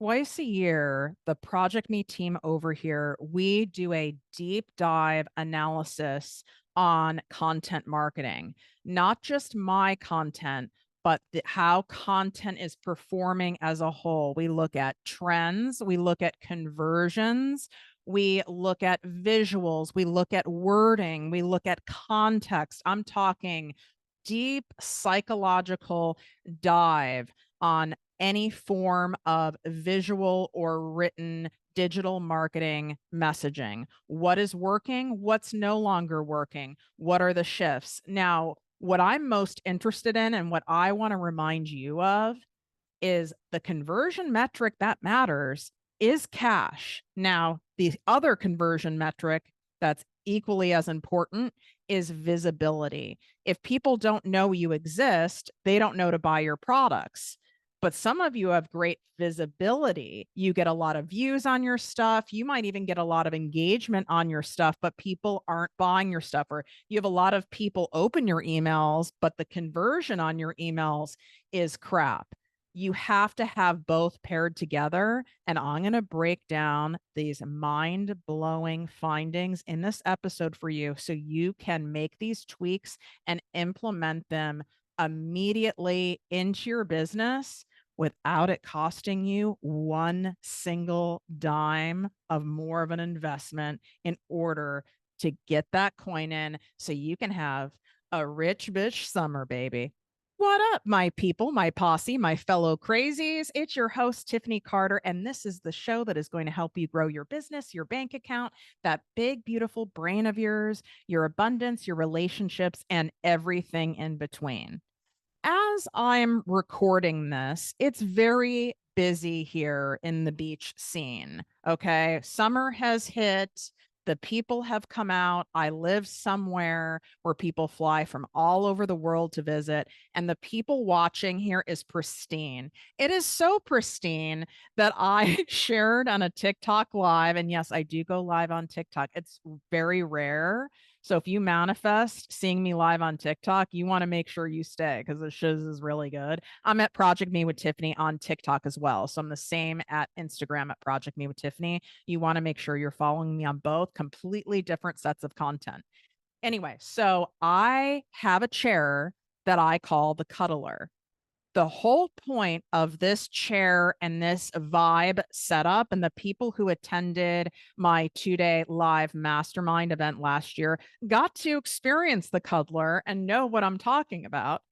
Twice a year, the Project Me team over here, we do a deep dive analysis on content marketing, not just my content, but how content is performing as a whole. We look at trends, we look at conversions, we look at visuals, we look at wording, we look at context. I'm talking deep psychological dive on any form of visual or written digital marketing messaging. What is working? What's no longer working? What are the shifts? Now, what I'm most interested in and what I want to remind you of is the conversion metric that matters is cash. Now, the other conversion metric that's equally as important is visibility. If people don't know you exist, they don't know to buy your products. But some of you have great visibility. You get a lot of views on your stuff. You might even get a lot of engagement on your stuff, but people aren't buying your stuff. Or you have a lot of people open your emails, but the conversion on your emails is crap. You have to have both paired together. And I'm going to break down these mind blowing findings in this episode for you so you can make these tweaks and implement them immediately into your business without it costing you one single dime of more of an investment in order to get that coin in so you can have a rich bitch summer, baby. What up, my people, my posse, my fellow crazies? It's your host, Tiffany Carter, and this is the show that is going to help you grow your business, your bank account, that big, beautiful brain of yours, your abundance, your relationships, and everything in between. As I'm recording this, it's very busy here in the beach scene. Okay. Summer has hit. The people have come out. I live somewhere where people fly from all over the world to visit, and the people watching here is pristine. It is so pristine that I shared on a TikTok live. And yes, I do go live on TikTok. It's very rare, so if you manifest seeing me live on TikTok, you want to make sure you stay because the shiz is really good. I'm at Project Me with Tiffany on TikTok as well. So I'm the same at Instagram at Project Me with Tiffany. You want to make sure you're following me on both, completely different sets of content. Anyway, so I have a chair that I call the cuddler. The whole point of this chair and this vibe setup, and the people who attended my 2-day live mastermind event last year got to experience the cuddler and know what I'm talking about.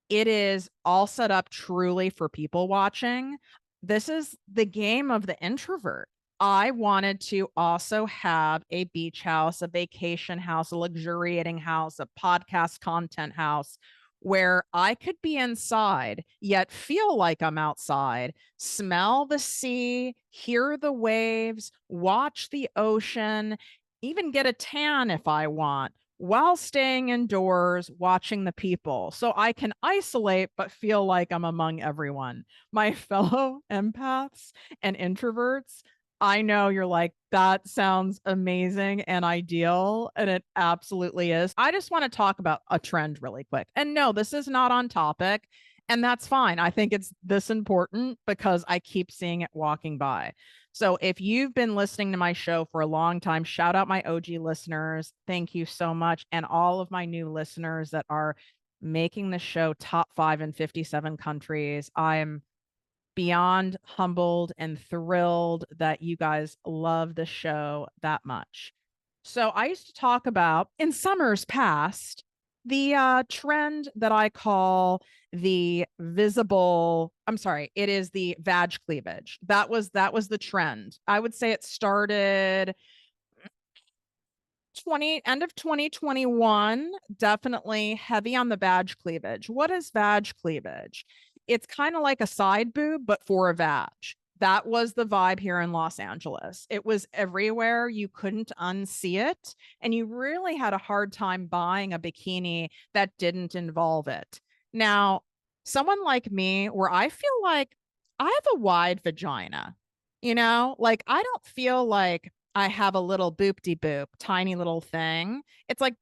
It is all set up truly for people watching. This is the game of the introvert. I wanted to also have a beach house, a vacation house, a luxuriating house, a podcast content house where I could be inside, yet feel like I'm outside, smell the sea, hear the waves, watch the ocean, even get a tan if I want, while staying indoors, watching the people. So I can isolate, but feel like I'm among everyone. My fellow empaths and introverts, I know you're like, that sounds amazing and ideal. And it absolutely is. I just want to talk about a trend really quick. And no, this is not on topic. And that's fine. I think it's this important because I keep seeing it walking by. So if you've been listening to my show for a long time, shout out my OG listeners. Thank you so much. And all of my new listeners that are making the show top 5 in 57 countries. I'm beyond humbled and thrilled that you guys love the show that much. So I used to talk about in summers past the trend that I call the visible, I'm sorry, it is the vag cleavage. That was the trend. I would say it started 20 end of 2021, definitely heavy on the vag cleavage. What is vag cleavage? It's kind of like a side boob, but for a vag. That was the vibe here in Los Angeles. It was everywhere. You couldn't unsee it. And you really had a hard time buying a bikini that didn't involve it. Now, someone like me, where I feel like I have a wide vagina, like I don't feel like I have a little boop-de boop, tiny little thing. It's like,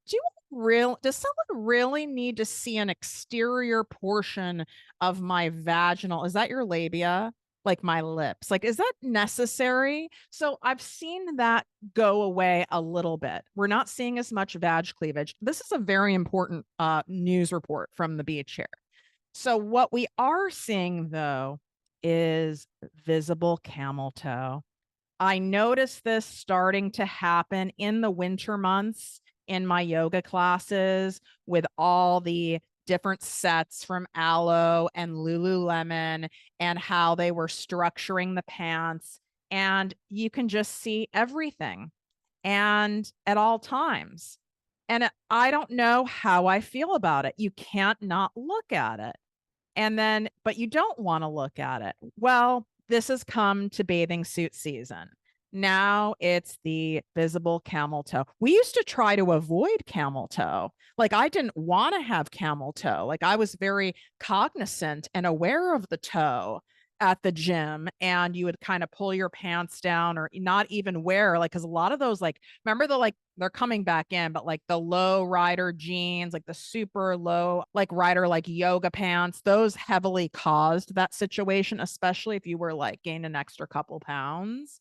does someone really need to see an exterior portion of my vaginal? Is that your labia? like my lips. Like, is that necessary? So I've seen that go away a little bit. We're not seeing as much vag cleavage. This is a very important news report from the beach here. So what we are seeing though is visible camel toe. I noticed this starting to happen in the winter months in my yoga classes with all the different sets from Aloe and Lululemon and how they were structuring the pants. And you can just see everything and at all times. And I don't know how I feel about it. You can't not look at it. And then, but you don't want to look at it. Well, this has come to bathing suit season. Now it's the visible camel toe. We used to try to avoid camel toe. Like I didn't want to have camel toe. Like I was very cognizant and aware of the toe at the gym, and you would kind of pull your pants down or not even wear, like, because a lot of those, like, remember the, like, they're coming back in, but like the low rider jeans, like the super low, like rider, like yoga pants, those heavily caused that situation, especially if you were like gained an extra couple pounds.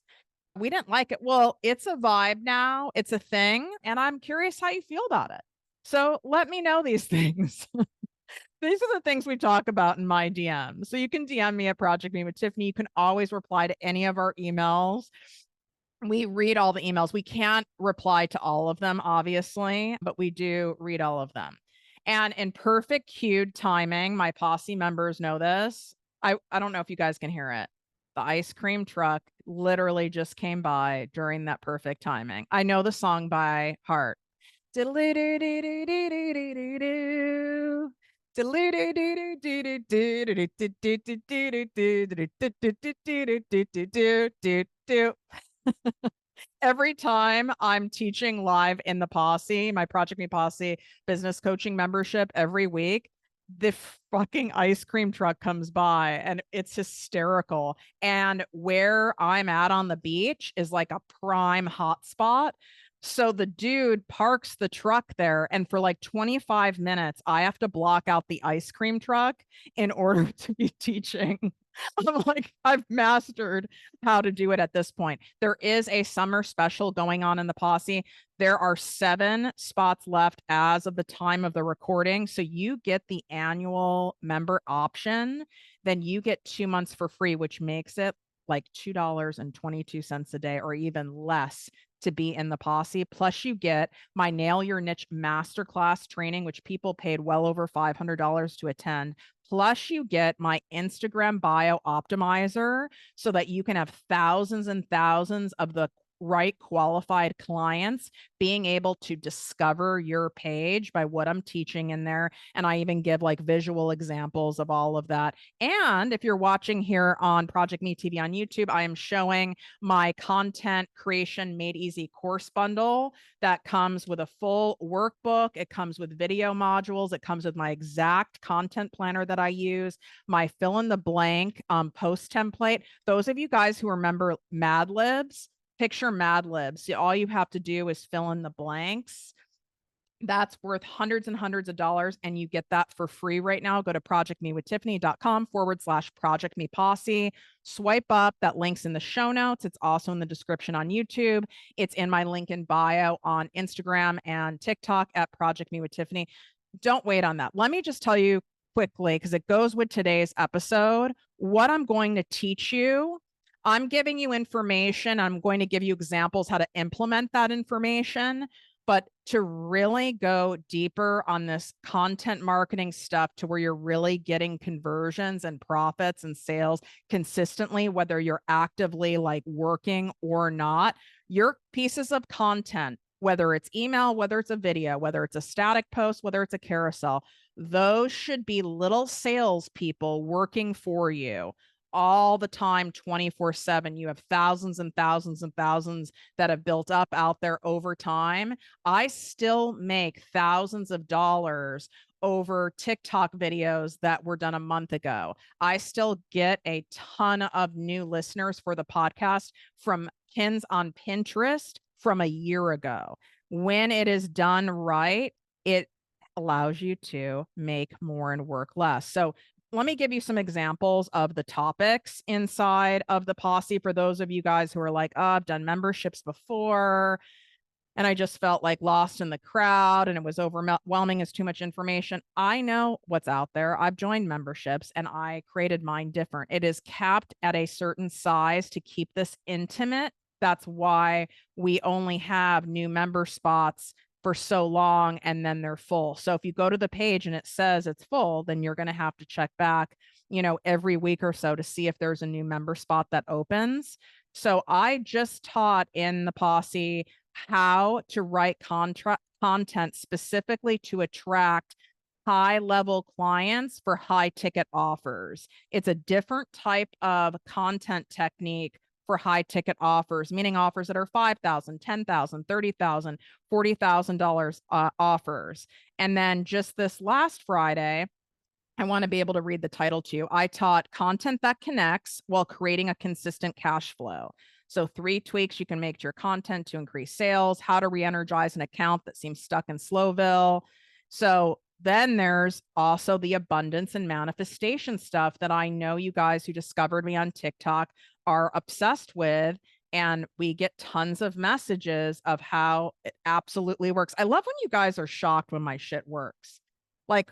We didn't like it. Well, it's a vibe now, it's a thing, and I'm curious how you feel about it. So let me know these things. These are the things we talk about in my DM. So you can DM me at Project Me with Tiffany. You can always reply to any of our emails. We read all the emails. We can't reply to all of them, obviously, but we do read all of them. And in perfect cued timing, my posse members know this. I don't know if you guys can hear it. The ice cream truck literally just came by during that perfect timing. I know the song by heart. Every time I'm teaching live in the posse, my Project Me Posse business coaching membership every week, the fucking ice cream truck comes by and it's hysterical. And where I'm at on the beach is like a prime hotspot. So the dude parks the truck there, and for like 25 minutes, I have to block out the ice cream truck in order to be teaching. I'm like, I've mastered how to do it at this point. There is a summer special going on in the posse. There are 7 spots left as of the time of the recording. So you get the annual member option, then you get 2 months for free, which makes it like $2.22 a day or even less to be in the posse. Plus you get my Nail Your Niche Masterclass training, which people paid well over $500 to attend. Plus you get my Instagram bio optimizer so that you can have thousands and thousands of the right qualified clients being able to discover your page by what I'm teaching in there. And I even give like visual examples of all of that. And if you're watching here on Project Me TV on YouTube, I am showing my content creation made easy course bundle that comes with a full workbook. It comes with video modules. It comes with my exact content planner that I use, my fill in the blank post template. Those of you guys who remember Mad Libs, picture Mad Libs. All you have to do is fill in the blanks. That's worth hundreds and hundreds of dollars, and you get that for free right now. Go to projectmewithtiffany.com/Project Me Posse. Swipe up. That link's in the show notes. It's also in the description on YouTube. It's in my link in bio on Instagram and TikTok at Project Me with Tiffany. Don't wait on that. Let me just tell you quickly, because it goes with today's episode, what I'm going to teach you. I'm giving you information. I'm going to give you examples how to implement that information. But to really go deeper on this content marketing stuff to where you're really getting conversions and profits and sales consistently, whether you're actively like working or not, your pieces of content, whether it's email, whether it's a video, whether it's a static post, whether it's a carousel, those should be little salespeople working for you all the time, 24/7. You have thousands and thousands and thousands that have built up out there over time. I still make thousands of dollars over TikTok videos that were done a month ago. I still get a ton of new listeners for the podcast from pins on Pinterest from a year ago. When it is done right, it allows you to make more and work less. So let me give you some examples of the topics inside of the posse for those of you guys who are like, oh, I've done memberships before and I just felt like lost in the crowd and it was overwhelming as too much information. I know what's out there. I've joined memberships and I created mine different. It is capped at a certain size to keep this intimate. That's why we only have new member spots for so long and then they're full. So if you go to the page and it says it's full, then you're going to have to check back, every week or so to see if there's a new member spot that opens. So I just taught in the posse how to write content specifically to attract high level clients for high ticket offers. It's a different type of content technique for high ticket offers, meaning offers that are $5,000, $10,000, $30,000, $40,000 offers. And then just this last Friday, I want to be able to read the title to you. I taught content that connects while creating a consistent cash flow. So 3 tweaks you can make to your content to increase sales, how to re-energize an account that seems stuck in Slowville. So then there's also the abundance and manifestation stuff that I know you guys who discovered me on TikTok are obsessed with. And we get tons of messages of how it absolutely works. I love when you guys are shocked when my shit works. Like,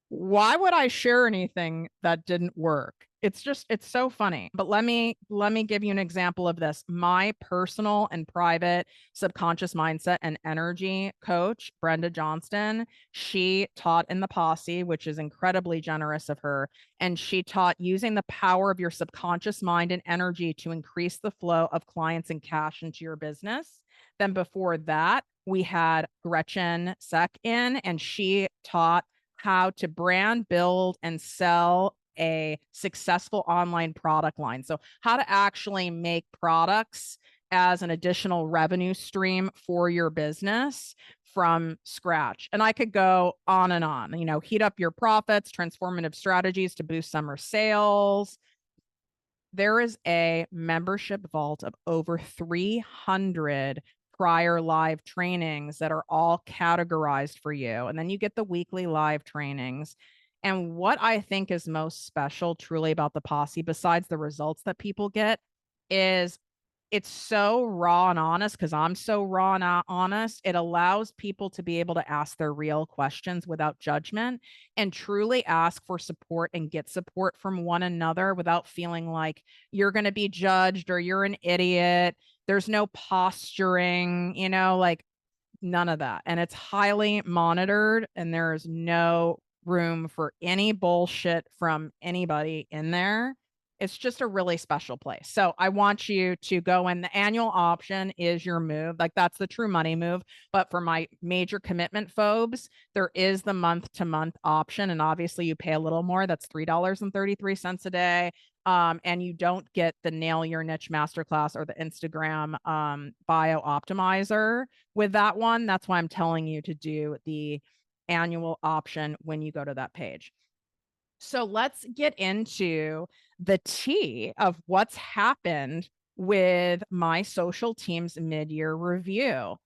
why would I share anything that didn't work? It's so funny. But let me give you an example of this. My personal and private subconscious mindset and energy coach, Brenda Johnston, she taught in the posse, which is incredibly generous of her. And she taught using the power of your subconscious mind and energy to increase the flow of clients and cash into your business. Then before that, we had Gretchen Seck in, and she taught how to brand, build, and sell a successful online product line. So how to actually make products as an additional revenue stream for your business from scratch. And I could go on and on, heat up your profits, transformative strategies to boost summer sales. There is a membership vault of over 300 prior live trainings that are all categorized for you. And then you get the weekly live trainings. And what I think is most special truly about the posse, besides the results that people get, is it's so raw and honest because I'm so raw and honest. It allows people to be able to ask their real questions without judgment and truly ask for support and get support from one another without feeling like you're going to be judged or you're an idiot. There's no posturing, like none of that. And it's highly monitored and there's no room for any bullshit from anybody in there. It's just a really special place. So I want you to go in. The annual option is your move. Like that's the true money move. But for my major commitment phobes, there is the month to month option. And obviously you pay a little more. That's $3.33 a day. And you don't get the Nail Your Niche Masterclass or the Instagram bio optimizer with that one. That's why I'm telling you to do the annual option when you go to that page. So let's get into the tea of what's happened with my social team's mid-year review.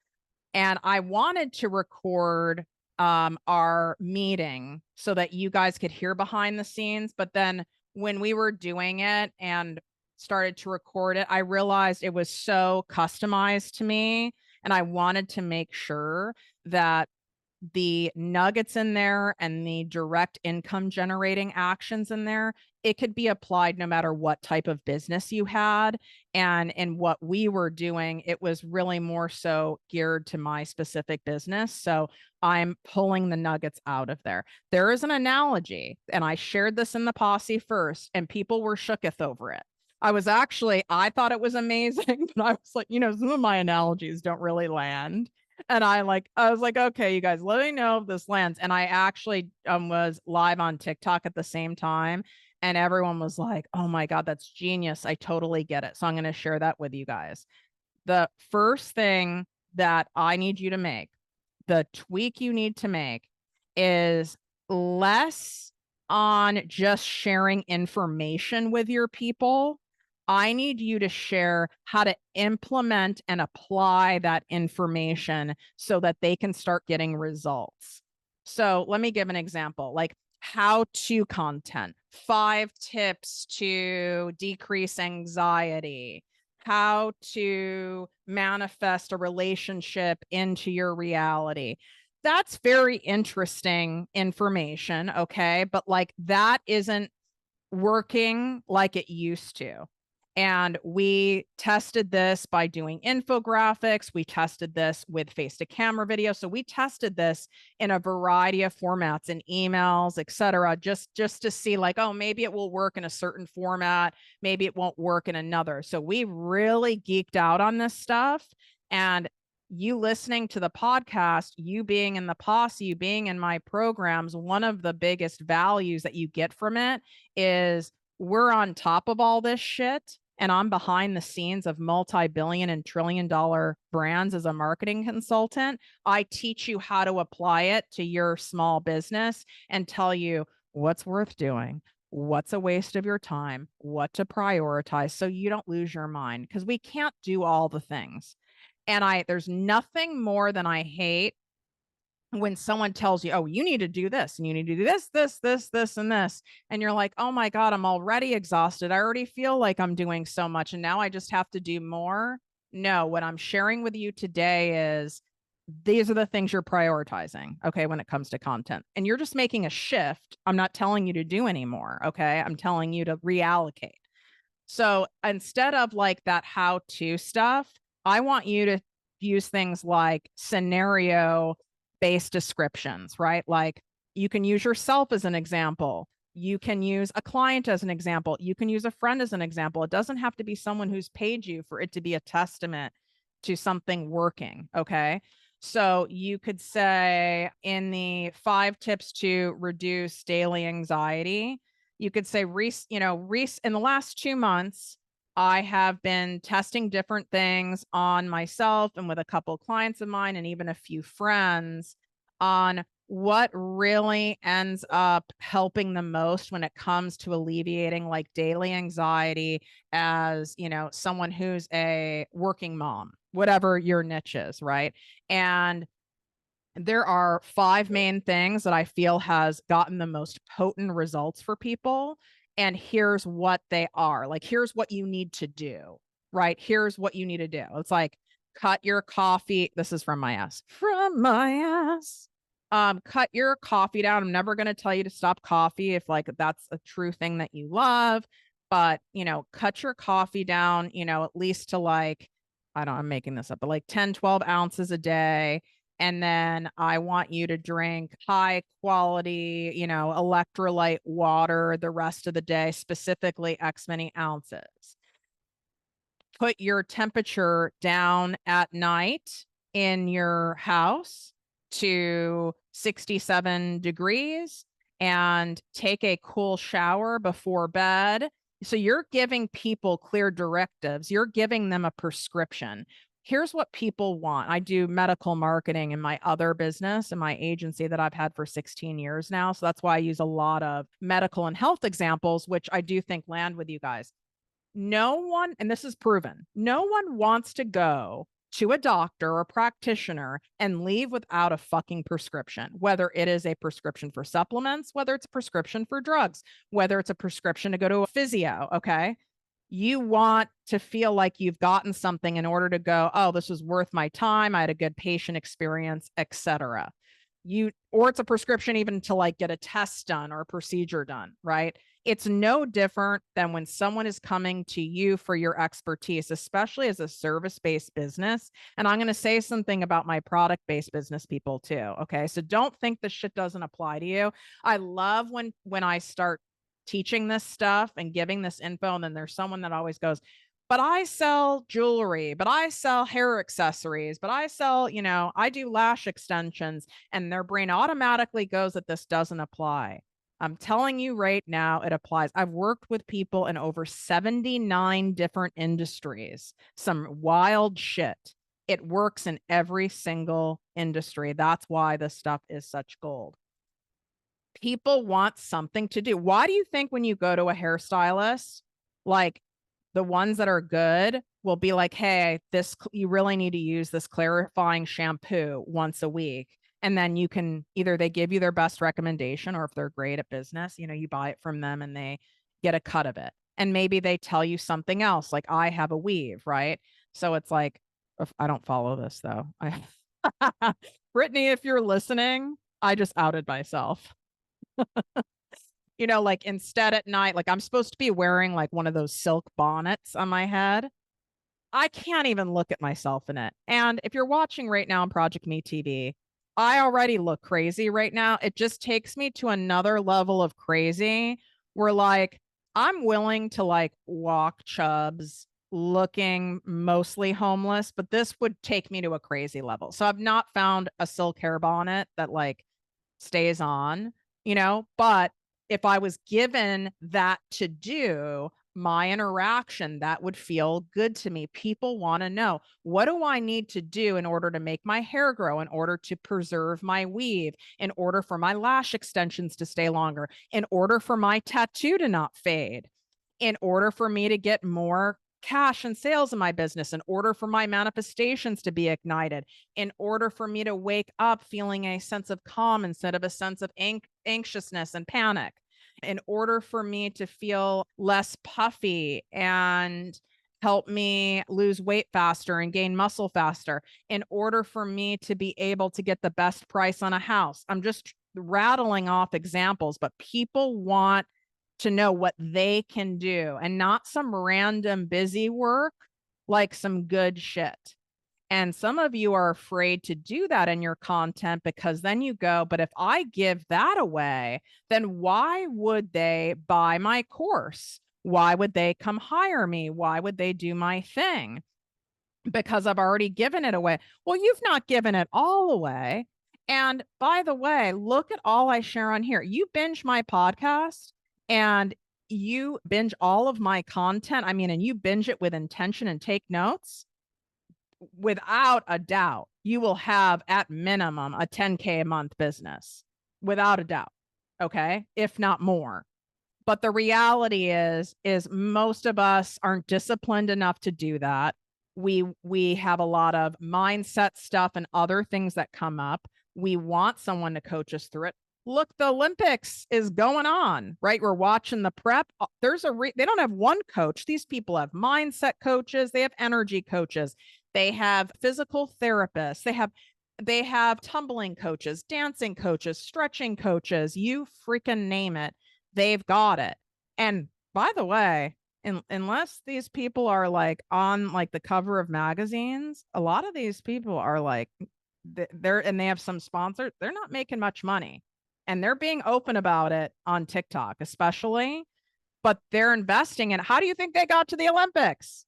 And I wanted to record our meeting so that you guys could hear behind the scenes. But then when we were doing it and started to record it, I realized it was so customized to me. And I wanted to make sure that the nuggets in there and the direct income generating actions in there, it could be applied no matter what type of business you had. And in what we were doing, it was really more so geared to my specific business. So I'm pulling the nuggets out of there. There is an analogy, and I shared this in the posse first, and people were shooketh over it. I thought it was amazing, but I was like, some of my analogies don't really land. And I was like, okay, you guys, let me know if this lands. And I actually was live on TikTok at the same time. And everyone was like, oh my God, that's genius. I totally get it. So I'm going to share that with you guys. The first thing that I need you to make, the tweak you need to make is less on just sharing information with your people. I need you to share how to implement and apply that information so that they can start getting results. So let me give an example. Like how-to content, 5 tips to decrease anxiety, how to manifest a relationship into your reality. That's very interesting information, okay? But like that isn't working like it used to. And we tested this by doing infographics. We tested this with face to camera video. So we tested this in a variety of formats and emails, et cetera, just to see like, oh, maybe it will work in a certain format. Maybe it won't work in another. So we really geeked out on this stuff. And you listening to the podcast, you being in the posse, you being in my programs, one of the biggest values that you get from it is we're on top of all this shit. And I'm behind the scenes of multi-billion and trillion-dollar brands as a marketing consultant. I teach you how to apply it to your small business and tell you what's worth doing, what's a waste of your time, what to prioritize so you don't lose your mind, because we can't do all the things. And there's nothing more than I hate when someone tells you, oh, you need to do this and you need to do this, and this. And you're like, oh my God, I'm already exhausted. I already feel like I'm doing so much. And now I just have to do more. No, what I'm sharing with you today is these are the things you're prioritizing. Okay. When it comes to content, and you're just making a shift. I'm not telling you to do anymore. Okay. I'm telling you to reallocate. So instead of like that how-to stuff, I want you to use things like scenario based descriptions, right? Like you can use yourself as an example. You can use a client as an example. You can use a friend as an example. It doesn't have to be someone who's paid you for it to be a testament to something working. Okay. So you could say in the 5 tips to reduce daily anxiety, you could say, Reese, in the last 2 months, I have been testing different things on myself and with a couple of clients of mine and even a few friends on what really ends up helping the most when it comes to alleviating like daily anxiety as, someone who's a working mom, whatever your niche is, right? And there are 5 main things that I feel has gotten the most potent results for people. And here's what they are. Like, here's what you need to do, right? Here's what you need to do. It's like, cut your coffee. This is from my ass. From my ass. Cut your coffee down. I'm never going to tell you to stop coffee if like that's a true thing that you love. But, cut your coffee down, at least to like, I'm making this up, but like 10, 12 ounces a day. And then I want you to drink high quality, electrolyte water the rest of the day, specifically X many ounces. Put your temperature down at night in your house to 67 degrees and take a cool shower before bed. So you're giving people clear directives. You're giving them a prescription. Here's what people want. I do medical marketing in my other business, in my agency that I've had for 16 years now. So that's why I use a lot of medical and health examples, which I do think land with you guys. No one, and this is proven, no one wants to go to a doctor or practitioner and leave without a fucking prescription, whether it is a prescription for supplements, whether it's a prescription for drugs, whether it's a prescription to go to a physio. Okay. You want to feel like you've gotten something in order to go, oh, this was worth my time. I had a good patient experience, etc. Or it's a prescription even to like get a test done or a procedure done, right? It's no different than when someone is coming to you for your expertise, especially as a service-based business. And I'm going to say something about my product-based business people too. Okay. So don't think this shit doesn't apply to you. I love when I start teaching this stuff and giving this info, and then there's someone that always goes, but I sell jewelry, but I sell hair accessories, but I sell, I do lash extensions, and their brain automatically goes that this doesn't apply. I'm telling you right now, it applies. I've worked with people in over 79 different industries, some wild shit. It works in every single industry. That's why this stuff is such gold. People want something to do. Why do you think when you go to a hairstylist, like the ones that are good will be like, hey, you really need to use this clarifying shampoo once a week. And then you can either they give you their best recommendation, or if they're great at business, you buy it from them and they get a cut of it. And maybe they tell you something else, like I have a weave, right? So it's like, I don't follow this though. Brittany, if you're listening, I just outed myself. Like instead at night, like I'm supposed to be wearing like one of those silk bonnets on my head. I can't even look at myself in it. And if you're watching right now on Project Me TV, I already look crazy right now. It just takes me to another level of crazy where like I'm willing to like walk chubs looking mostly homeless, but this would take me to a crazy level. So I've not found a silk hair bonnet that like stays on, but if I was given that to do, my interaction, that would feel good to me. People want to know, what do I need to do in order to make my hair grow, in order to preserve my weave, in order for my lash extensions to stay longer, in order for my tattoo to not fade, in order for me to get more cash and sales in my business, in order for my manifestations to be ignited, in order for me to wake up feeling a sense of calm instead of a sense of anxiousness and panic, in order for me to feel less puffy and help me lose weight faster and gain muscle faster, in order for me to be able to get the best price on a house. I'm just rattling off examples, but people want to know what they can do and not some random busy work, like some good shit. And some of you are afraid to do that in your content because then you go, but if I give that away, then why would they buy my course? Why would they come hire me? Why would they do my thing? Because I've already given it away. Well, you've not given it all away. And by the way, look at all I share on here. You binge my podcast and you binge all of my content. I mean, and you binge it with intention and take notes. Without a doubt, you will have at minimum a 10K a month business, without a doubt. Okay. If not more. But the reality is most of us aren't disciplined enough to do that. We have a lot of mindset stuff and other things that come up. We want someone to coach us through it. Look, the Olympics is going on, right? We're watching the prep. They don't have one coach. These people have mindset coaches, they have energy coaches, they have physical therapists, they have tumbling coaches, dancing coaches, stretching coaches, you freaking name it. They've got it. And by the way, unless these people are like on like the cover of magazines, a lot of these people are like and they have some sponsors, they're not making much money. And they're being open about it on TikTok, especially, but they're investing in. How do you think they got to the Olympics?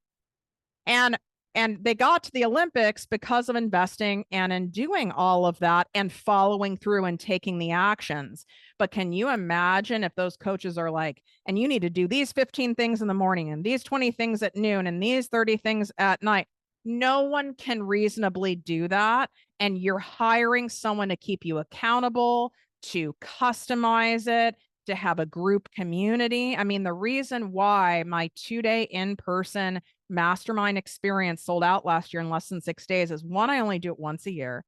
And they got to the Olympics because of investing and in doing all of that and following through and taking the actions. But can you imagine if those coaches are like, and you need to do these 15 things in the morning and these 20 things at noon and these 30 things at night? No one can reasonably do that. And you're hiring someone to keep you accountable, to customize it, to have a group community. I mean, the reason why my 2-day in-person mastermind experience sold out last year in less than 6 days is, one, I only do it once a year.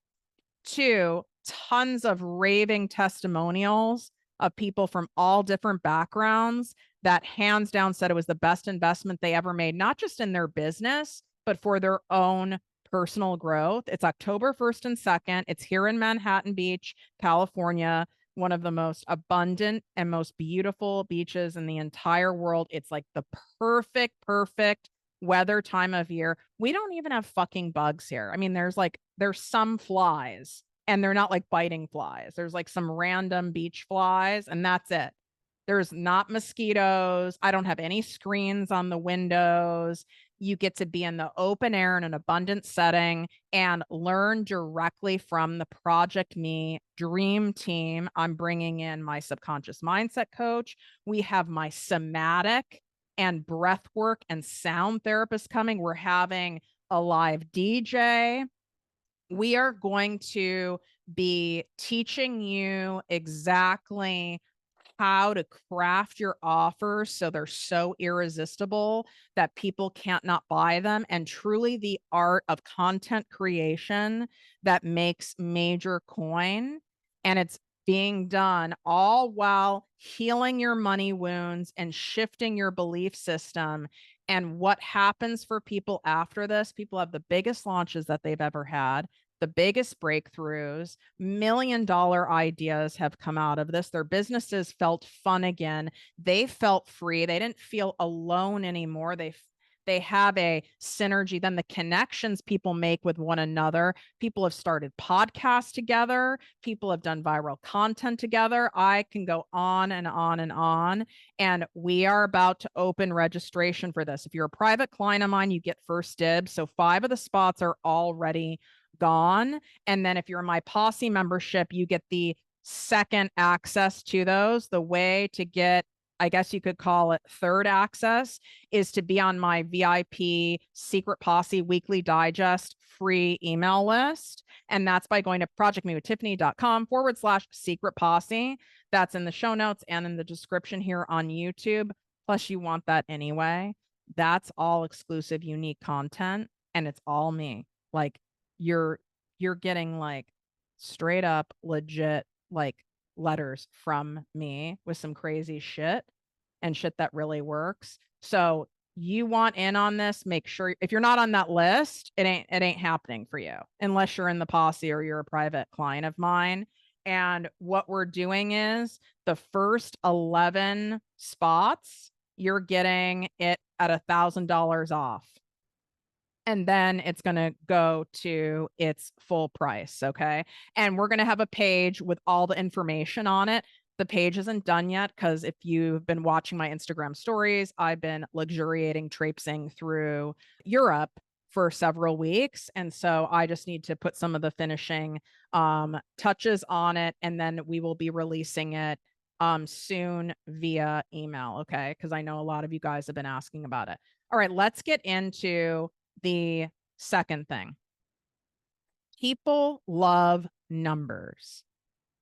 Two, tons of raving testimonials of people from all different backgrounds that hands down said it was the best investment they ever made, not just in their business, but for their own personal growth. It's October 1st and 2nd. It's here in Manhattan Beach, California, one of the most abundant and most beautiful beaches in the entire world. It's like the perfect weather time of year. We don't even have fucking bugs here. I mean, there's some flies and they're not like biting flies. There's like some random beach flies and that's it. There's not mosquitoes. I don't have any screens on the windows. You get to be in the open air in an abundant setting and learn directly from the Project Me dream team. I'm bringing in my subconscious mindset coach. We have my somatic and breath work and sound therapist coming. We're having a live DJ. We are going to be teaching you exactly how to craft your offers so they're so irresistible that people can't not buy them, and truly the art of content creation that makes major coin. And it's being done all while healing your money wounds and shifting your belief system. And what happens for people after this, people have the biggest launches that they've ever had, the biggest breakthroughs, $1 million ideas have come out of this. Their businesses felt fun again. They felt free. They didn't feel alone anymore. They have a synergy. Then the connections people make with one another. People have started podcasts together. People have done viral content together. I can go on and on and on. And we are about to open registration for this. If you're a private client of mine, you get first dibs. So 5 of the spots are already gone. And then if you're in my Posse membership, you get the second access to those. The way to get, I guess you could call it third access, is to be on my VIP Secret Posse Weekly Digest free email list. And that's by going to projectmewithtiffany.com/secret posse. That's in the show notes and in the description here on YouTube. Plus, you want that anyway. That's all exclusive, unique content, and it's all me. Like, you're getting like straight up legit like letters from me with some crazy shit and shit that really works. So you want in on this, make sure if you're not on that list, it ain't happening for you unless you're in the Posse or you're a private client of mine. And what we're doing is the first 11 spots, you're getting it at $1,000 off. And then it's going to go to its full price. Okay. And we're going to have a page with all the information on it. The page isn't done yet because if you've been watching my Instagram stories, I've been luxuriating, traipsing through Europe for several weeks. And so I just need to put some of the finishing touches on it. And then we will be releasing it soon via email. Okay. Because I know a lot of you guys have been asking about it. All right. Let's get into the second thing. People love numbers.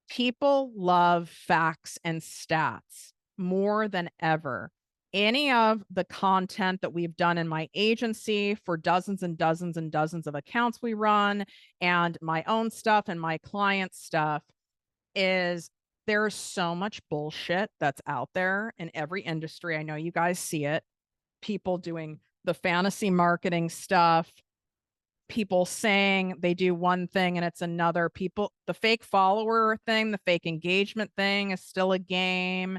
People love facts and stats more than ever. Any of the content that we've done in my agency for dozens and dozens and dozens of accounts we run, and my own stuff and my client stuff, is there's so much bullshit that's out there in every industry. I know you guys see it. People doing the fantasy marketing stuff, people saying they do one thing and it's another. People, the fake follower thing, the fake engagement thing is still a game.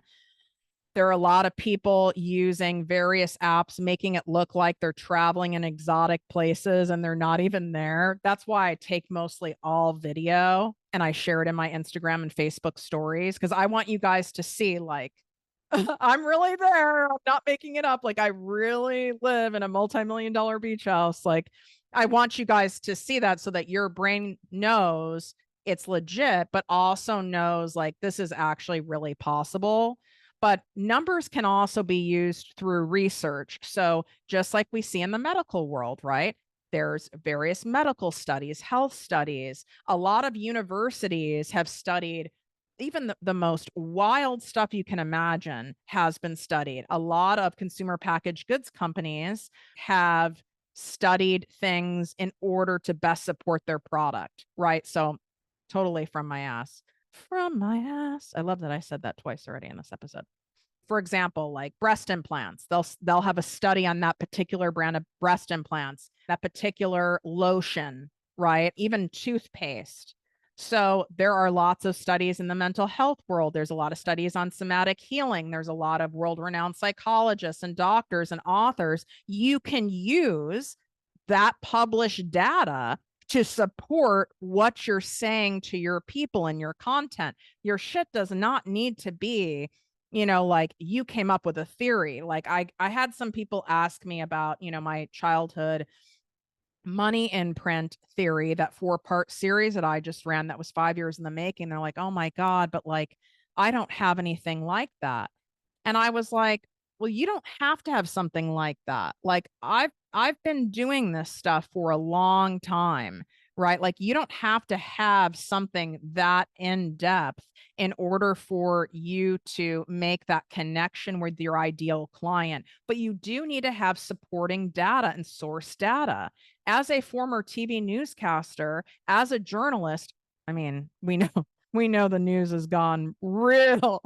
There are a lot of people using various apps, making it look like they're traveling in exotic places and they're not even there. That's why I take mostly all video and I share it in my Instagram and Facebook stories, because I want you guys to see, like, I'm really there. I'm not making it up. Like, I really live in a multi-million-dollar beach house. Like, I want you guys to see that so that your brain knows it's legit, but also knows like this is actually really possible. But numbers can also be used through research. So just like we see in the medical world, right? There's various medical studies, health studies. A lot of universities have studied even the most wild stuff you can imagine has been studied. A lot of consumer packaged goods companies have studied things in order to best support their product, right? So totally from my ass. From my ass. I love that I said that twice already in this episode. For example, like breast implants, they'll have a study on that particular brand of breast implants, that particular lotion, right? Even toothpaste. So there are lots of studies in the mental health world. There's a lot of studies on somatic healing. There's a lot of world-renowned psychologists and doctors and authors. You can use that published data to support what you're saying to your people and your content. Your shit does not need to be, like you came up with a theory. Like I had some people ask me about, my childhood money imprint theory, that 4-part series that I just ran that was 5 years in the making. They're like, oh my God, but like, I don't have anything like that. And I was like, well, you don't have to have something like that. Like I've been doing this stuff for a long time. right? Like you don't have to have something that in depth in order for you to make that connection with your ideal client. But you do need to have supporting data and source data. As a former TV newscaster, as a journalist, I mean, we know we know the news has gone real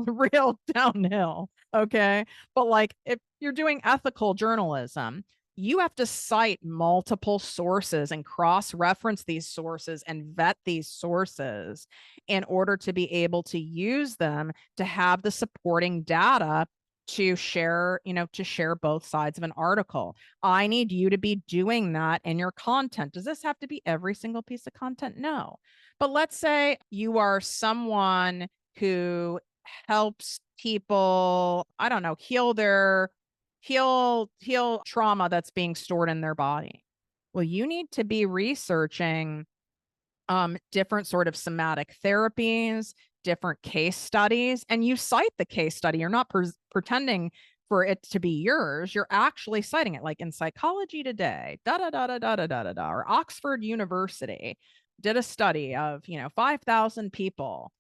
downhill. Okay. But like if you're doing ethical journalism, you have to cite multiple sources and cross reference these sources and vet these sources in order to be able to use them to have the supporting data to share, to share both sides of an article. I need you to be doing that in your content. Does this have to be every single piece of content? No. But let's say you are someone who helps people, I don't know, heal trauma that's being stored in their body. Well, you need to be researching different sort of somatic therapies, different case studies, and you cite the case study. You're not pretending for it to be yours. You're actually citing it, like in Psychology Today, da da da da da da da da da, or Oxford University did a study of 5,000 people.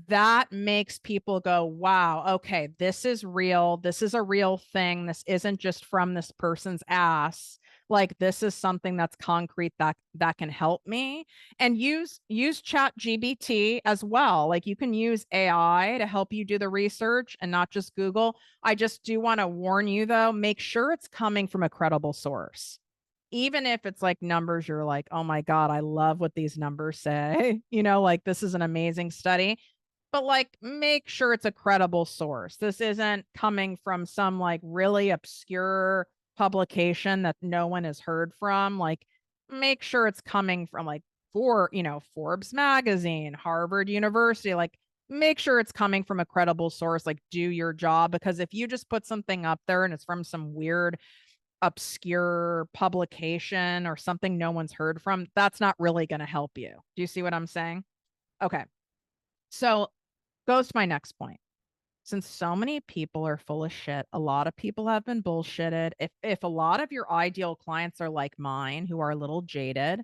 That makes people go, wow, okay, this is real. This is a real thing. This isn't just from this person's ass. Like this is something that's concrete that can help me. And use chat GBT as well. Like you can use AI to help you do the research and not just Google. I just do want to warn you though, make sure it's coming from a credible source. Even if it's like numbers, you're like, oh my God, I love what these numbers say. Like this is an amazing study, but like make sure it's a credible source. This isn't coming from some like really obscure publication that no one has heard from. Like make sure it's coming from like Forbes magazine, Harvard University, like make sure it's coming from a credible source. Like do your job, because if you just put something up there and it's from some weird obscure publication or something no one's heard from, that's not really going to help you. Do you see what I'm saying? Okay. So goes to my next point. Since so many people are full of shit, a lot of people have been bullshitted. If a lot of your ideal clients are like mine, who are a little jaded,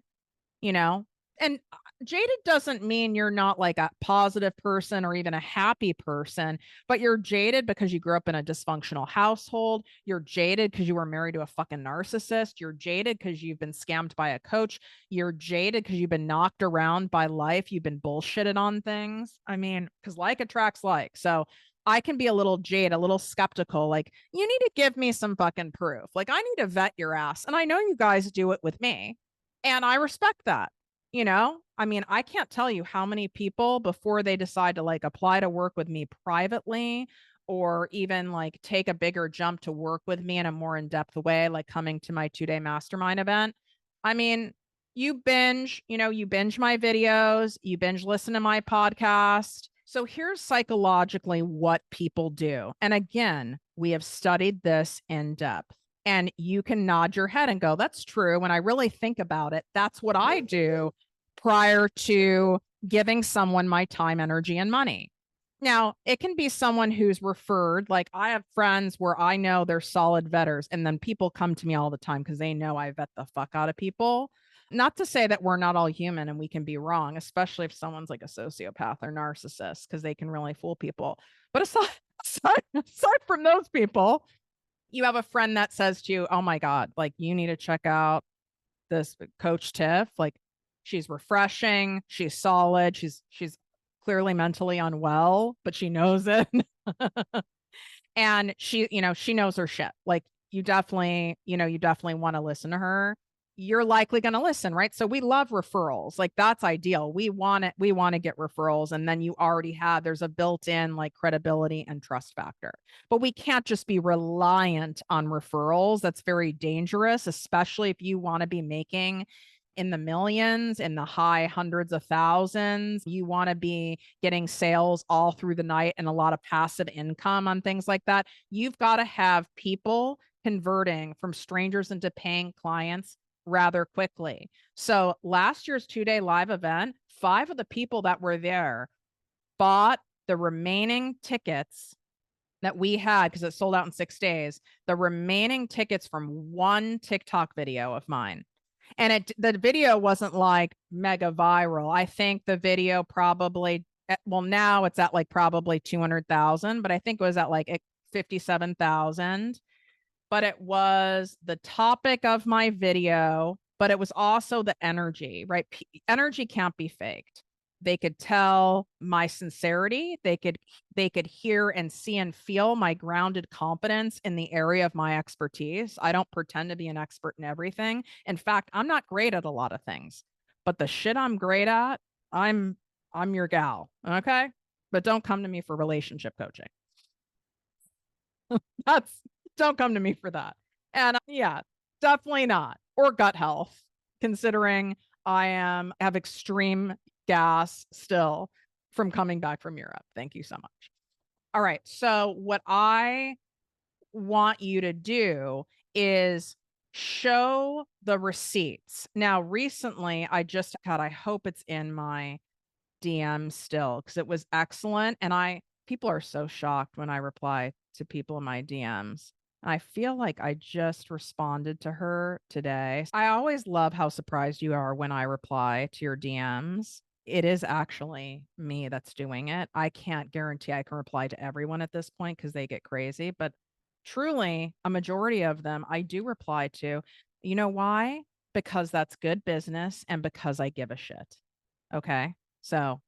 you know, and jaded doesn't mean you're not like a positive person or even a happy person, but you're jaded because you grew up in a dysfunctional household. You're jaded because you were married to a fucking narcissist. You're jaded because you've been scammed by a coach. You're jaded because you've been knocked around by life. You've been bullshitted on things. I mean, because like attracts like. So I can be a little jaded, a little skeptical. Like, you need to give me some fucking proof. Like, I need to vet your ass. And I know you guys do it with me. And I respect that. I mean, I can't tell you how many people before they decide to like apply to work with me privately or even like take a bigger jump to work with me in a more in-depth way, like coming to my 2-day mastermind event. I mean, you binge my videos, you binge listen to my podcast. So here's psychologically what people do. And again, we have studied this in depth. And you can nod your head and go, that's true. When I really think about it, that's what I do prior to giving someone my time, energy, and money. Now, it can be someone who's referred. Like I have friends where I know they're solid vetters, and then people come to me all the time because they know I vet the fuck out of people. Not to say that we're not all human and we can be wrong, especially if someone's like a sociopath or narcissist, because they can really fool people. But aside from those people, you have a friend that says to you, oh my God, like you need to check out this coach Tiff. Like she's refreshing, she's solid, she's clearly mentally unwell, but she knows it. And she knows her shit. Like you definitely want to listen to her. You're likely going to listen, right? So we love referrals. Like that's ideal. We want to get referrals. And then there's a built-in like credibility and trust factor. But we can't just be reliant on referrals. That's very dangerous, especially if you want to be making in the millions, in the high hundreds of thousands. You want to be getting sales all through the night and a lot of passive income on things like that. You've got to have people converting from strangers into paying clients rather quickly. So last year's 2-day live event, 5 of the people that were there bought the remaining tickets that we had because it sold out in 6 days, the remaining tickets from one TikTok video of mine. And the video wasn't like mega viral. I think the video probably, well, now it's at like probably 200,000, but I think it was at like 57,000. But it was the topic of my video, but it was also the energy, right? Energy can't be faked. They could tell my sincerity. They could hear and see and feel my grounded competence in the area of my expertise. I don't pretend to be an expert in everything. In fact, I'm not great at a lot of things, but the shit I'm great at, I'm your gal, okay? But don't come to me for relationship coaching. That's Don't come to me for that. And yeah, definitely not. Or gut health, considering have extreme gas still from coming back from Europe. Thank you so much. All right. So what I want you to do is show the receipts. Now, recently, I hope it's in my DM still because it was excellent. And people are so shocked when I reply to people in my DMs. I feel like I just responded to her today. I always love how surprised you are when I reply to your DMs. It is actually me that's doing it. I can't guarantee I can reply to everyone at this point because they get crazy, but truly, a majority of them I do reply to. You know why? Because that's good business and because I give a shit. Okay. So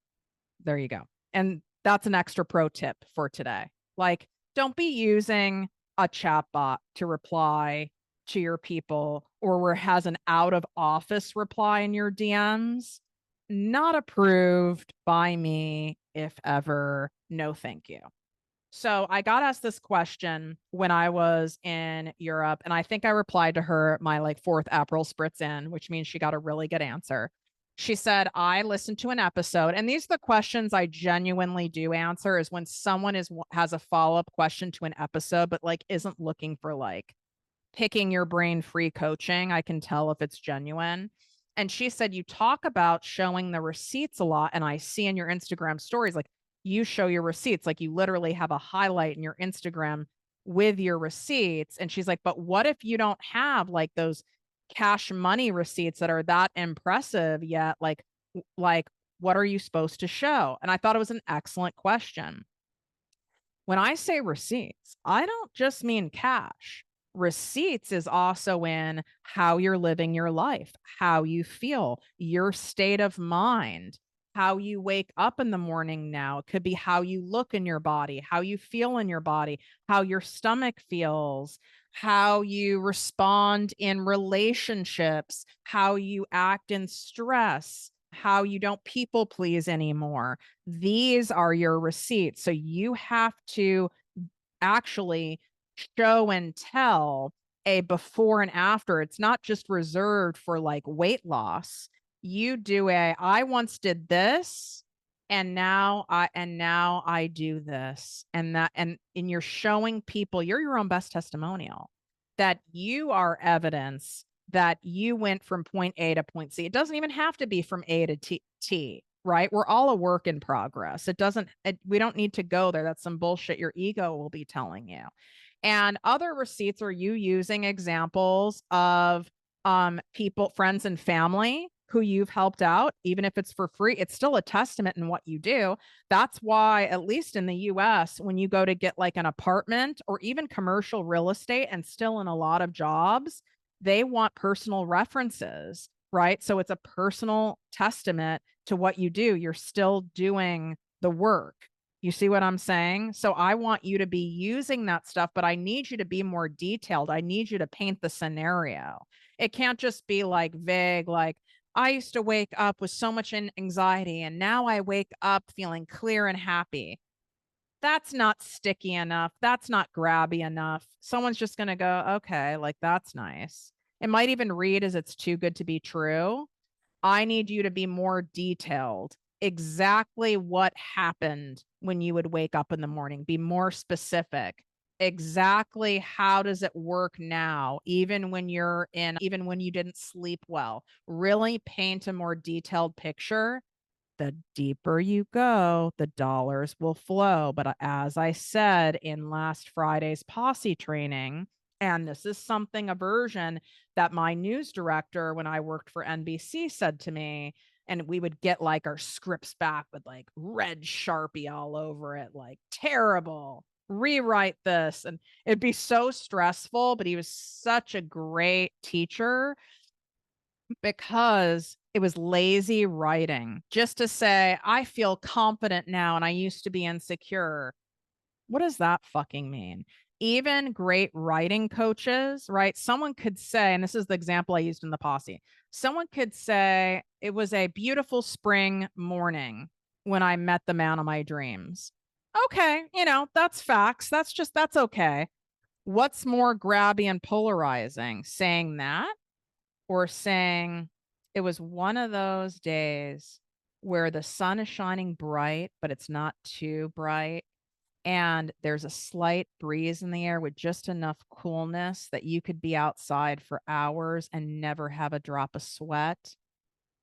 there you go. And that's an extra pro tip for today. Like, don't be using a chat bot to reply to your people or where it has an out of office reply in your DMs. Not approved by me, if ever. No, thank you. So I got asked this question when I was in Europe, and I think I replied to her my like fourth April spritz in, which means she got a really good answer. She said, I listened to an episode, and these are the questions I genuinely do answer is when someone has a follow-up question to an episode, but like isn't looking for like picking your brain free coaching. I can tell if it's genuine. And she said, you talk about showing the receipts a lot. And I see in your Instagram stories, like you show your receipts, like you literally have a highlight in your Instagram with your receipts. And she's like, but what if you don't have like those cash money receipts that are that impressive yet? Like, what are you supposed to show? And I thought it was an excellent question. When I say receipts, I don't just mean cash. Receipts is also in how you're living your life, how you feel, your state of mind, how you wake up in the morning now. It could be how you look in your body, how you feel in your body, how your stomach feels, how you respond in relationships, how you act in stress, how you don't people please anymore. These are your receipts. So you have to actually show and tell a before and after. It's not just reserved for like weight loss. You do I once did this and now I do this and that and you're showing people you're your own best testimonial that you are evidence that you went from point A to point C. It doesn't even have to be from A to T, right? We're all a work in progress. We don't need to go there. That's some bullshit your ego will be telling you. And other receipts are you using examples of people, friends and family who you've helped out, even if it's for free. It's still a testament in what you do. That's why, at least in the US, when you go to get like an apartment or even commercial real estate and still in a lot of jobs, they want personal references, right? So it's a personal testament to what you do. You're still doing the work. You see what I'm saying? So I want you to be using that stuff, but I need you to be more detailed. I need you to paint the scenario. It can't just be like vague, like, I used to wake up with so much anxiety and now I wake up feeling clear and happy. That's not sticky enough. That's not grabby enough. Someone's just going to go, okay, like that's nice. It might even read as it's too good to be true. I need you to be more detailed. Exactly what happened when you would wake up in the morning. Be more specific. Exactly how does it work now, even when you didn't sleep well. Really paint a more detailed picture. The deeper you go, the dollars will flow. But as I said in last Friday's posse training, And this is a version that my news director, when I worked for NBC, said to me, and we would get like our scripts back with like red Sharpie all over it, like terrible, rewrite this. And it'd be so stressful, but he was such a great teacher because it was lazy writing. Just to say, I feel confident now and I used to be insecure. What does that fucking mean? Even great writing coaches, right? Someone could say, and this is the example I used in the posse. Someone could say, it was a beautiful spring morning when I met the man of my dreams. Okay, that's facts. That's okay. What's more grabby and polarizing? Saying that or saying it was one of those days where the sun is shining bright, but it's not too bright and there's a slight breeze in the air with just enough coolness that you could be outside for hours and never have a drop of sweat.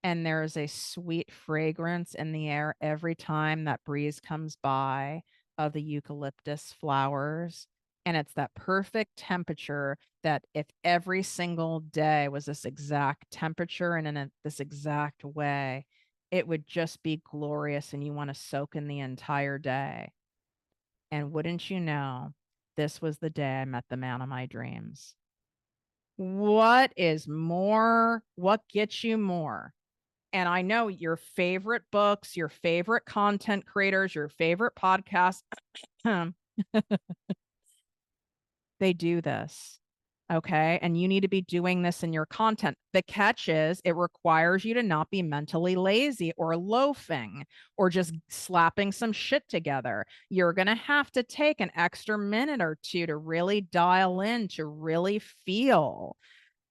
And there's a sweet fragrance in the air every time that breeze comes by of the eucalyptus flowers. And it's that perfect temperature that if every single day was this exact temperature and this exact way, it would just be glorious and you want to soak in the entire day. And wouldn't you know, this was the day I met the man of my dreams. What is more? What gets you more? And I know your favorite books, your favorite content creators, your favorite podcasts, they do this. Okay. And you need to be doing this in your content. The catch is it requires you to not be mentally lazy or loafing or just slapping some shit together. You're going to have to take an extra minute or two to really dial in, to really feel.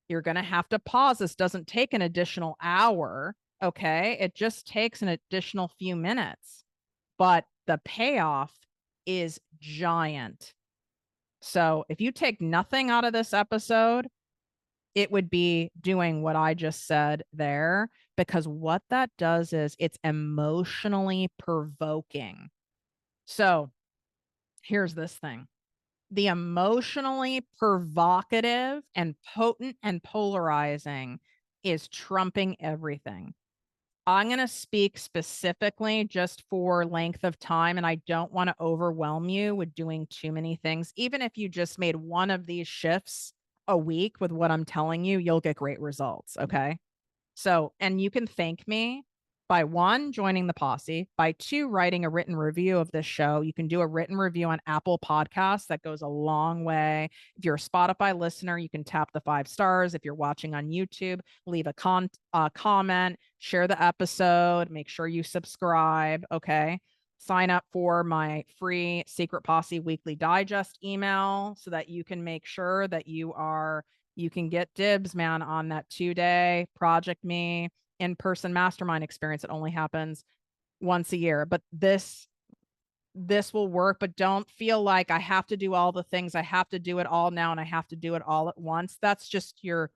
You're going to have to pause. This doesn't take an additional hour. Okay. It just takes an additional few minutes, but the payoff is giant. So if you take nothing out of this episode, it would be doing what I just said there, because what that does is it's emotionally provoking. So here's this thing. The emotionally provocative and potent and polarizing is trumping everything. I'm going to speak specifically just for length of time, and I don't want to overwhelm you with doing too many things. Even if you just made one of these shifts a week with what I'm telling you, you'll get great results. Okay. So, and you can thank me by one, joining the posse, by two, writing a written review of this show. You can do a written review on Apple Podcasts. That goes a long way. If you're a Spotify listener, you can tap the 5 stars. If you're watching on YouTube, leave a comment, share the episode, make sure you subscribe. Okay. Sign up for my free Secret Posse Weekly Digest email so that you can make sure that you can get dibs, man, on that 2-day Project Me in-person mastermind experience. It only happens once a year, but this will work. But don't feel like I have to do all the things. I have to do it all now and I have to do it all at once. That's just your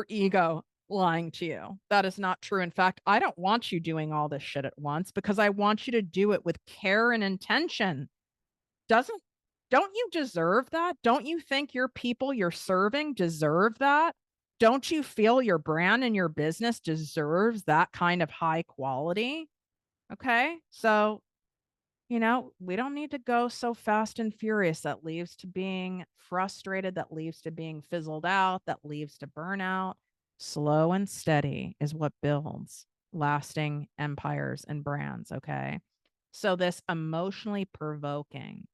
ego lying to you. That is not true. In fact, I don't want you doing all this shit at once because I want you to do it with care and intention. Don't you deserve that? Don't you think your people you're serving deserve that? Don't you feel your brand and your business deserves that kind of high quality? Okay. So, we don't need to go so fast and furious. That leads to being frustrated, that leads to being fizzled out, that leads to burnout. Slow and steady is what builds lasting empires and brands. Okay. So, this emotionally provoking,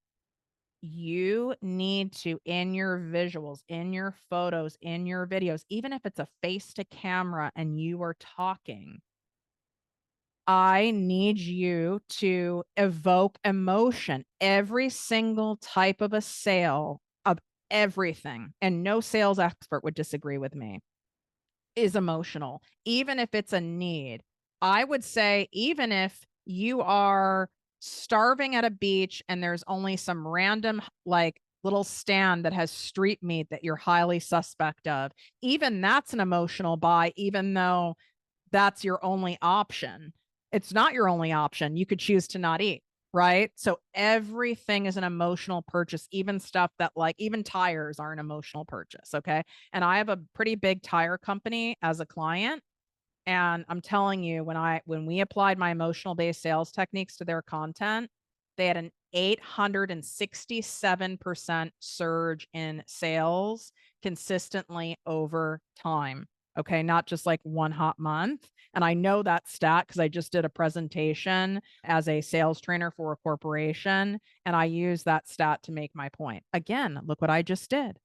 you need to, in your visuals, in your photos, in your videos, even if it's a face to camera and you are talking, I need you to evoke emotion. Every single type of a sale of everything, and no sales expert would disagree with me, is emotional, even if it's a need. I would say, even if you are starving at a beach and there's only some random like little stand that has street meat that you're highly suspect of, even that's an emotional buy, even though that's your only option. It's not your only option. You could choose to not eat. right? So everything is an emotional purchase, even stuff that like even tires are an emotional purchase, okay? And I have a pretty big tire company as a client, and I'm telling you, when we applied my emotional based sales techniques to their content, they had an 867% surge in sales consistently over time. Okay, not just like one hot month. And I know that stat because I just did a presentation as a sales trainer for a corporation, and I use that stat to make my point. Again, look what I just did.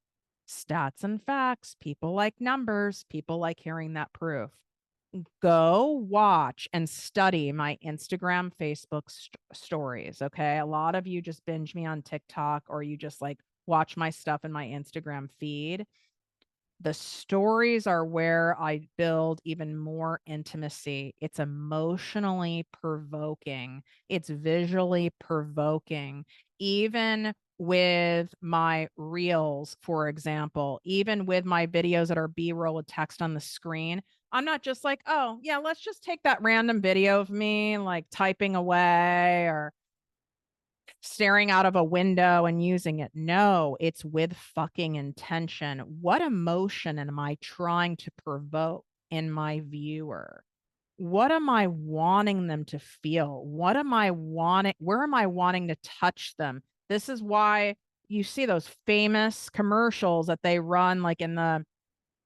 Stats and facts. People like numbers. People like hearing that proof. Go watch and study my Instagram, Facebook stories. Okay. A lot of you just binge me on TikTok or you just like watch my stuff in my Instagram feed. The stories are where I build even more intimacy. It's emotionally provoking, it's visually provoking. Even with my reels, for example, even with my videos that are B-roll with text on the screen, I'm not just like, oh, yeah, let's just take that random video of me like typing away or staring out of a window and using it. No, it's with fucking intention. What emotion am I trying to provoke in my viewer? What am I wanting them to feel? What am I wanting? Where am I wanting to touch them? This is why you see those famous commercials that they run like in the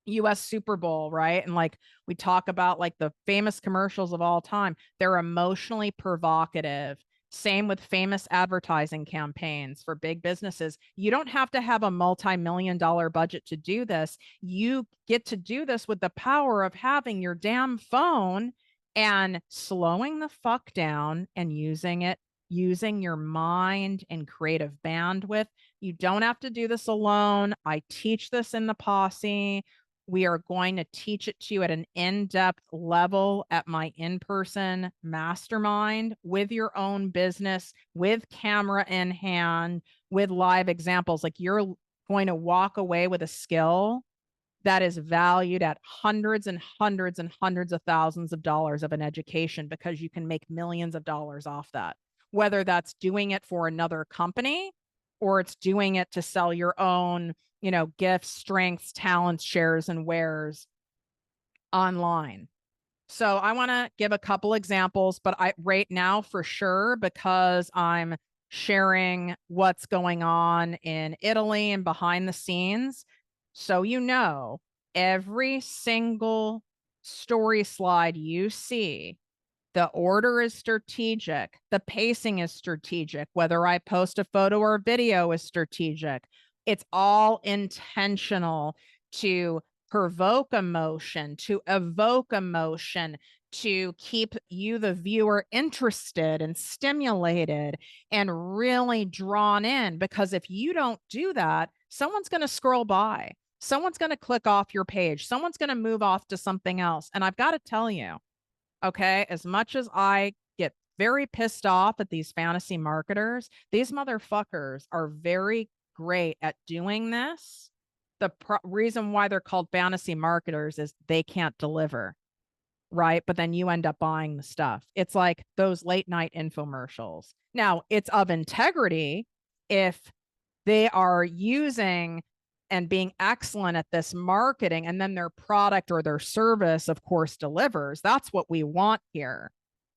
US Super Bowl, right? And like we talk about like the famous commercials of all time, they're emotionally provocative. Same with famous advertising campaigns for big businesses. You don't have to have a multi-million dollar budget to do this. You get to do this with the power of having your damn phone and slowing the fuck down and using it, using your mind and creative bandwidth. You don't have to do this alone. I teach this in the posse. We are going to teach it to you at an in-depth level at my in-person mastermind with your own business, with camera in hand, with live examples. Like you're going to walk away with a skill that is valued at hundreds and hundreds and hundreds of thousands of dollars of an education because you can make millions of dollars off that. Whether that's doing it for another company or it's doing it to sell your own, gifts, strengths, talents, shares, and wares online. So I want to give a couple examples, but I right now for sure, because I'm sharing what's going on in Italy and behind the scenes. So, every single story slide you see, the order is strategic. The pacing is strategic. Whether I post a photo or a video is strategic. It's all intentional to provoke emotion, to evoke emotion, to keep you, the viewer, interested and stimulated and really drawn in. Because if you don't do that, someone's going to scroll by. Someone's going to click off your page. Someone's going to move off to something else. And I've got to tell you, okay, as much as I get very pissed off at these fantasy marketers, these motherfuckers are very great at doing this. The reason why they're called fantasy marketers is they can't deliver, right? But then you end up buying the stuff. It's like those late night infomercials. Now, it's of integrity if they are using and being excellent at this marketing, and then their product or their service, of course, delivers. That's what we want here.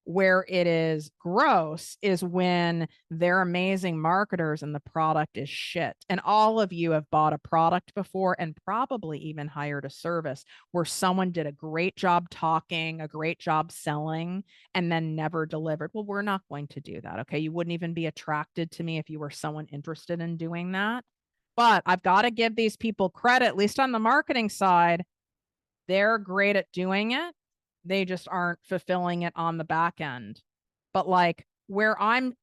Where it is gross is when they're amazing marketers and the product is shit. And all of you have bought a product before and probably even hired a service where someone did a great job talking, a great job selling, and then never delivered. Well, we're not going to do that. Okay. You wouldn't even be attracted to me if you were someone interested in doing that. But I've got to give these people credit, at least on the marketing side. They're great at doing it. They just aren't fulfilling it on the back end. But like the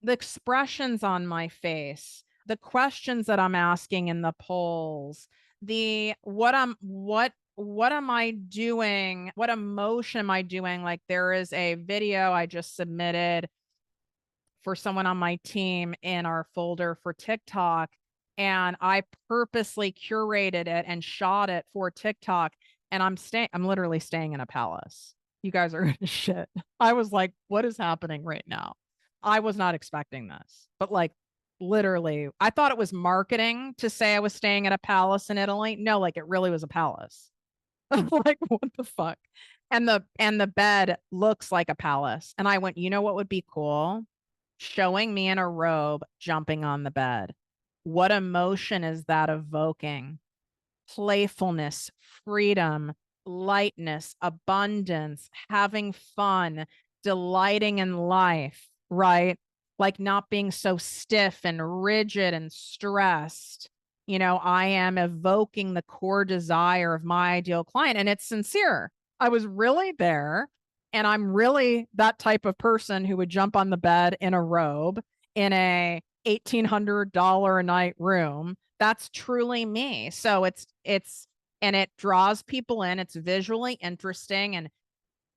expressions on my face, the questions that I'm asking in the polls, the what am I doing? What emotion am I doing? Like there is a video I just submitted for someone on my team in our folder for TikTok. And I purposely curated it and shot it for TikTok. And I'm literally staying in a palace. You guys are shit. I was like, what is happening right now? I was not expecting this, but like literally, I thought it was marketing to say I was staying at a palace in Italy. No, like it really was a palace. Like, what the fuck? And the bed looks like a palace. And I went, you know what would be cool? Showing me in a robe jumping on the bed. What emotion is that evoking? Playfulness, freedom, lightness, abundance, having fun, delighting in life, right? Like not being so stiff and rigid and stressed. You know, I am evoking the core desire of my ideal client, and it's sincere. I was really there, and I'm really that type of person who would jump on the bed in a robe in a $1,800 a night room. That's truly me. So and it draws people in. It's visually interesting, and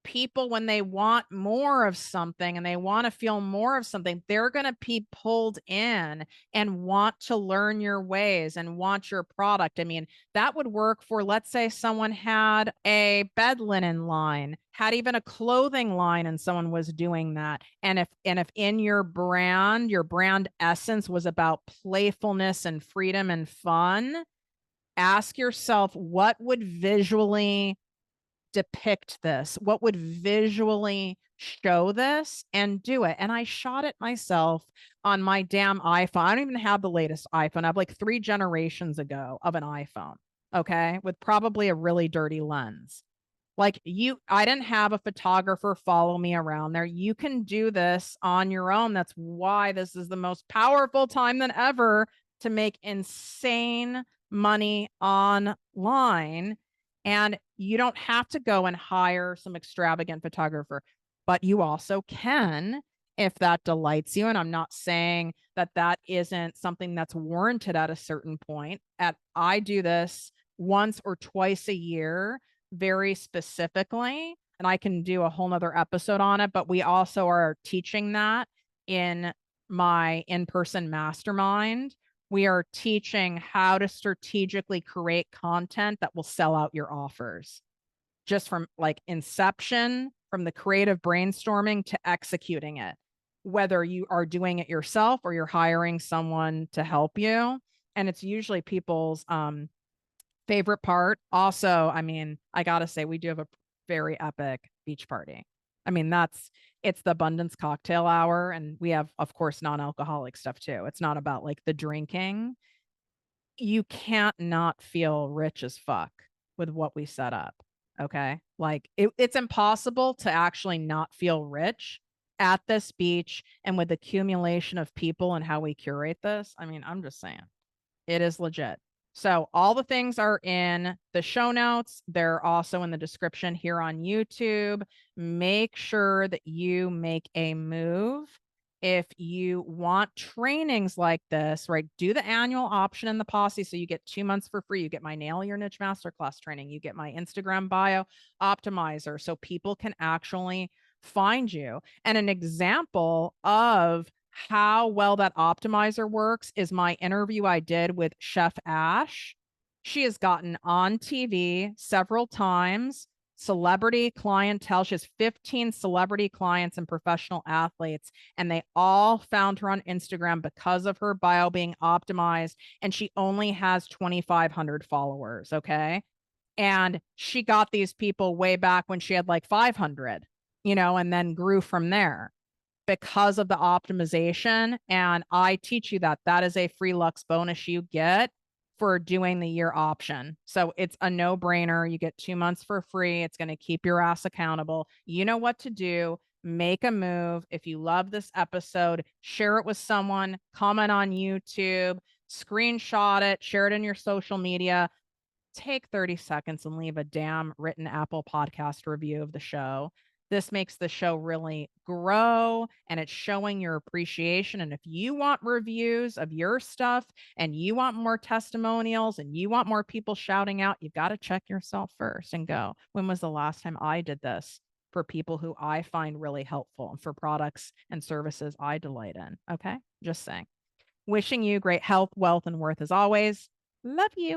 people, when they want more of something and they want to feel more of something, they're going to be pulled in and want to learn your ways and want your product. I mean, that would work for, let's say someone had a bed linen line, had even a clothing line, and someone was doing that. And if in your brand essence was about playfulness and freedom and fun, ask yourself what would visually depict this? What would visually show this, and do it? And I shot it myself on my damn iPhone. I don't even have the latest iPhone. I have like 3 generations ago of an iPhone, okay, with probably a really dirty lens. Like I didn't have a photographer follow me around there. You can do this on your own. That's why this is the most powerful time than ever to make insane money online. And you don't have to go and hire some extravagant photographer, but you also can if that delights you. And I'm not saying that that isn't something that's warranted at a certain point. I do this once or twice a year very specifically, and I can do a whole nother episode on it, but we also are teaching that in my in-person mastermind. We are teaching how to strategically create content that will sell out your offers, just from like inception, from the creative brainstorming to executing it, whether you are doing it yourself or you're hiring someone to help you. And it's usually people's favorite part. Also, I mean, I gotta say, we do have a very epic beach party. I mean, it's the abundance cocktail hour, and we have, of course, non-alcoholic stuff too. It's not about like the drinking. You can't not feel rich as fuck with what we set up. Okay. Like it's impossible to actually not feel rich at this beach, and with the accumulation of people and how we curate this. I mean, I'm just saying. It is legit. So all the things are in the show notes. They're also in the description here on YouTube. Make sure that you make a move. If you want trainings like this, right? Do the annual option in the posse. So you get 2 months for free. You get my Nail Your Niche Masterclass training. You get my Instagram bio optimizer so people can actually find you. And an example of how well that optimizer works is my interview I did with Chef Ash. She has gotten on TV several times, celebrity clientele. She has 15 celebrity clients and professional athletes, and they all found her on Instagram because of her bio being optimized. And she only has 2,500 followers. Okay. And she got these people way back when she had like 500, and then grew from there because of the optimization. And I teach you that. That is a free Lux bonus you get for doing the year option. So it's a no-brainer. You get 2 months for free. It's going to keep your ass accountable. You know what to do. Make a move. If you love this episode, share it with someone, comment on YouTube, screenshot it, share it in your social media. Take 30 seconds and leave a damn written Apple podcast review of the show. This makes the show really grow, and it's showing your appreciation. And if you want reviews of your stuff and you want more testimonials and you want more people shouting out, you've got to check yourself first and go, when was the last time I did this for people who I find really helpful and for products and services I delight in? Okay. Just saying. Wishing you great health, wealth, and worth as always. Love you.